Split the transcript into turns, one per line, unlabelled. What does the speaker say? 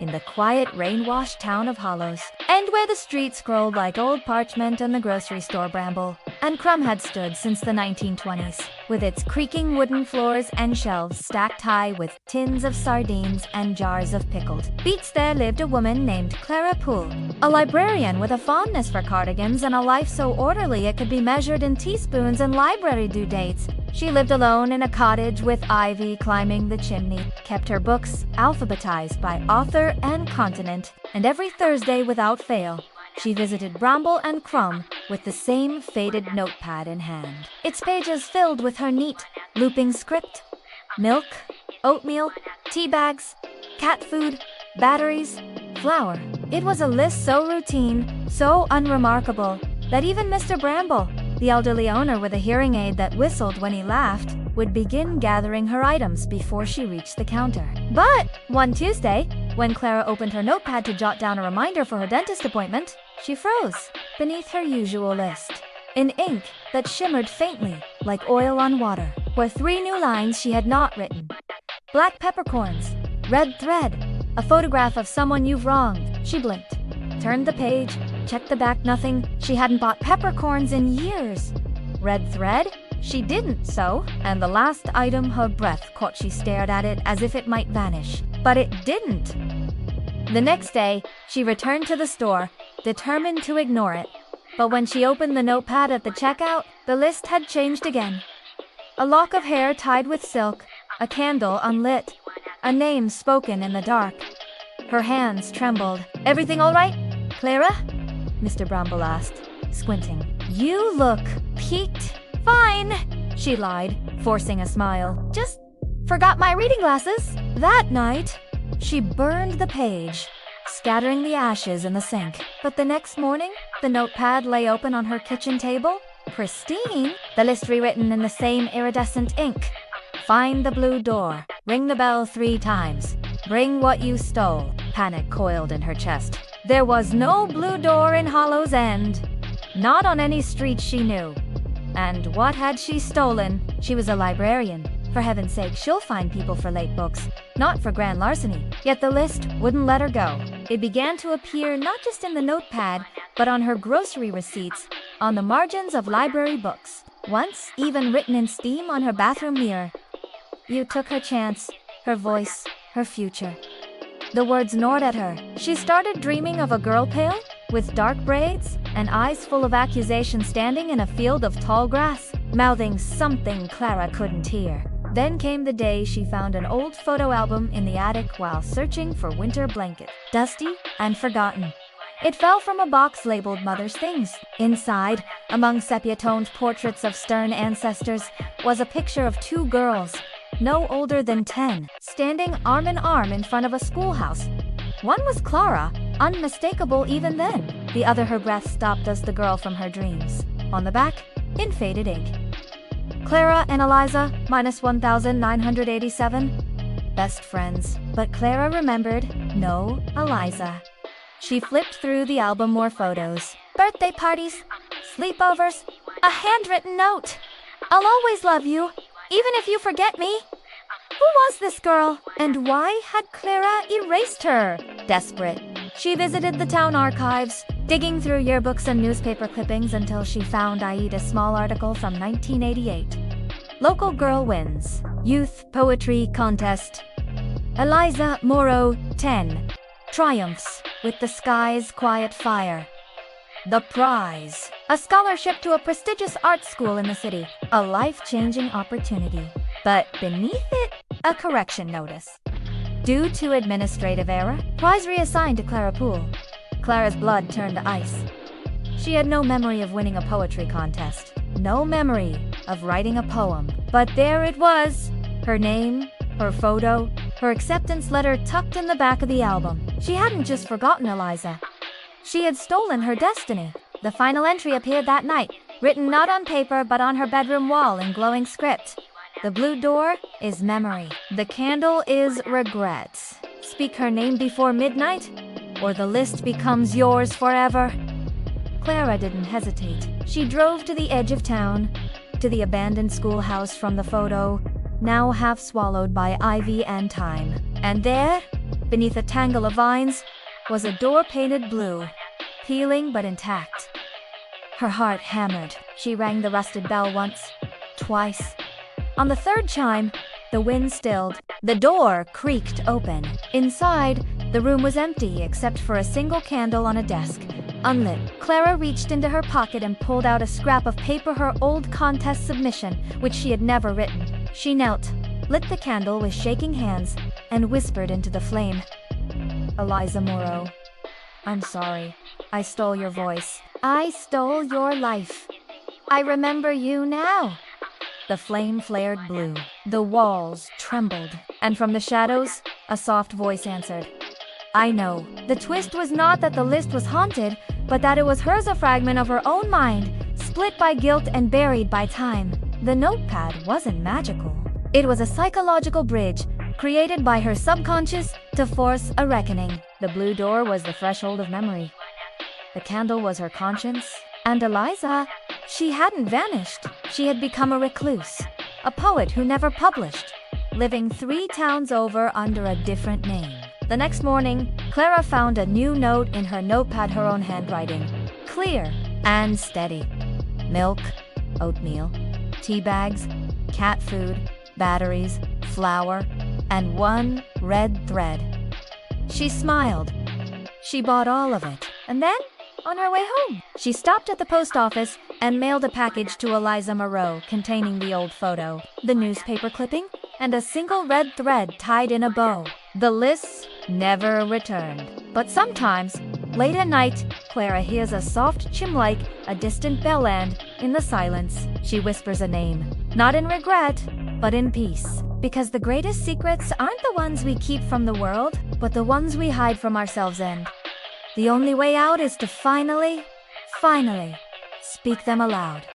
in the quiet, rain-washed town of Hollows, and where the street scrolled like old parchment and the grocery store bramble. And Crumb had stood since the 1920s, with its creaking wooden floors and shelves stacked high with tins of sardines and jars of pickled beets. There lived a woman named Clara Poole, a librarian with a fondness for cardigans and a life so orderly it could be measured in teaspoons and library due dates. She lived alone in a cottage with ivy climbing the chimney, kept her books alphabetized by author and continent, and every Thursday without fail, she visited Bramble and Crumb with the same faded notepad in hand, its pages filled with her neat, looping script: milk, oatmeal, tea bags, cat food, batteries, flour. It was a list so routine, so unremarkable, that even Mr. Bramble, the elderly owner with a hearing aid that whistled when he laughed, would begin gathering her items before she reached the counter. But one Tuesday, when Clara opened her notepad to jot down a reminder for her dentist appointment, she froze beneath her usual list. In ink that shimmered faintly like oil on water were 3 new lines she had not written. Black peppercorns, red thread, a photograph of someone you've wronged. She blinked, turned the page, checked the back. Nothing. She hadn't bought peppercorns in years. Red thread? She didn't sew, and the last item her breath caught. She stared at it as if it might vanish, but it didn't. The next day, she returned to the store, determined to ignore it. But when she opened the notepad at the checkout, the list had changed again. A lock of hair tied with silk, a candle unlit, a name spoken in the dark. Her hands trembled. "Everything all right, Clara?" Mr. Bramble asked, squinting. "You look peaked." "Fine," she lied, forcing a smile. "Just forgot my reading glasses." That night, she burned the page, scattering the ashes in the sink. But the next morning, the notepad lay open on her kitchen table, pristine, the list rewritten in the same iridescent ink. "Find the blue door. Ring the bell 3 times. Bring what you stole." Panic coiled in her chest. There was no blue door in Hollow's End. Not on any street she knew. And what had she stolen? She was a librarian. For heaven's sake, she'll find people for late books, not for grand larceny. Yet the list wouldn't let her go. It began to appear not just in the notepad, but on her grocery receipts, on the margins of library books. Once even written in steam on her bathroom mirror. "You took her chance, her voice, her future." The words gnawed at her. She started dreaming of a girl pale, with dark braids and eyes full of accusation, standing in a field of tall grass, mouthing something Clara couldn't hear. Then came the day she found an old photo album in the attic while searching for winter blankets, dusty and forgotten. It fell from a box labeled Mother's Things. Inside, among sepia-toned portraits of stern ancestors, was a picture of 2 girls, no older than 10, standing arm in arm in front of a schoolhouse. One was Clara, unmistakable even then. The other, her breath stopped as the girl from her dreams. On the back, in faded ink, "Clara and Eliza, -1987. Best friends." But Clara remembered no Eliza. She flipped through the album. More photos. Birthday parties, sleepovers, a handwritten note. "I'll always love you, even if you forget me." Who was this girl? And why had Clara erased her? Desperate, she visited the town archives, digging through yearbooks and newspaper clippings until she found Aida's small article from 1988. Local girl wins. Youth poetry contest. Eliza Morrow, 10. Triumphs with the sky's quiet fire. The prize, a scholarship to a prestigious art school in the city. A life-changing opportunity. But beneath it, a correction notice. Due to administrative error, prize reassigned to Clara Poole. Clara's blood turned to ice. She had no memory of winning a poetry contest. No memory of writing a poem. But there it was. Her name, her photo, her acceptance letter tucked in the back of the album. She hadn't just forgotten Eliza. She had stolen her destiny. The final entry appeared that night, written not on paper but on her bedroom wall in glowing script. The blue door is memory. The candle is regret. Speak her name before midnight, or the list becomes yours forever. Clara didn't hesitate. She drove to the edge of town, to the abandoned schoolhouse from the photo, now half swallowed by ivy and time. And there, Beneath a tangle of vines was a door painted blue, peeling but intact. Her heart hammered. She rang the rusted bell once, twice. On the third chime, the wind stilled. The door creaked open. Inside, the room was empty except for a single candle on a desk, unlit. Clara reached into her pocket and pulled out a scrap of paper, her old contest submission, which she had never written. She knelt, lit the candle with shaking hands, and whispered into the flame. Eliza Morrow, I'm sorry. I stole your voice. I stole your life. I remember you now. The flame flared blue. The walls trembled, and from the shadows, a soft voice answered. I know. The twist was not that the list was haunted, but that it was hers, a fragment of her own mind, split by guilt and buried by time. The notepad wasn't magical. It was a psychological bridge, created by her subconscious to force a reckoning. The blue door was the threshold of memory. The candle was her conscience. And Eliza, she hadn't vanished. She had become a recluse, a poet who never published, living 3 towns over under a different name. The next morning, Clara found a new note in her notepad, her own handwriting, clear and steady. Milk, oatmeal, tea bags, cat food, batteries, flour, and one red thread. She smiled. She bought all of it. And then, on her way home, she stopped at the post office and mailed a package to Eliza Morrow containing the old photo, the newspaper clipping, and a single red thread tied in a bow. The lists never returned. But sometimes, late at night, Clara hears a soft chime like a distant bell, and, in the silence, she whispers a name. Not in regret, but in peace. Because the greatest secrets aren't the ones we keep from the world, but the ones we hide from ourselves, and the only way out is to finally speak them aloud.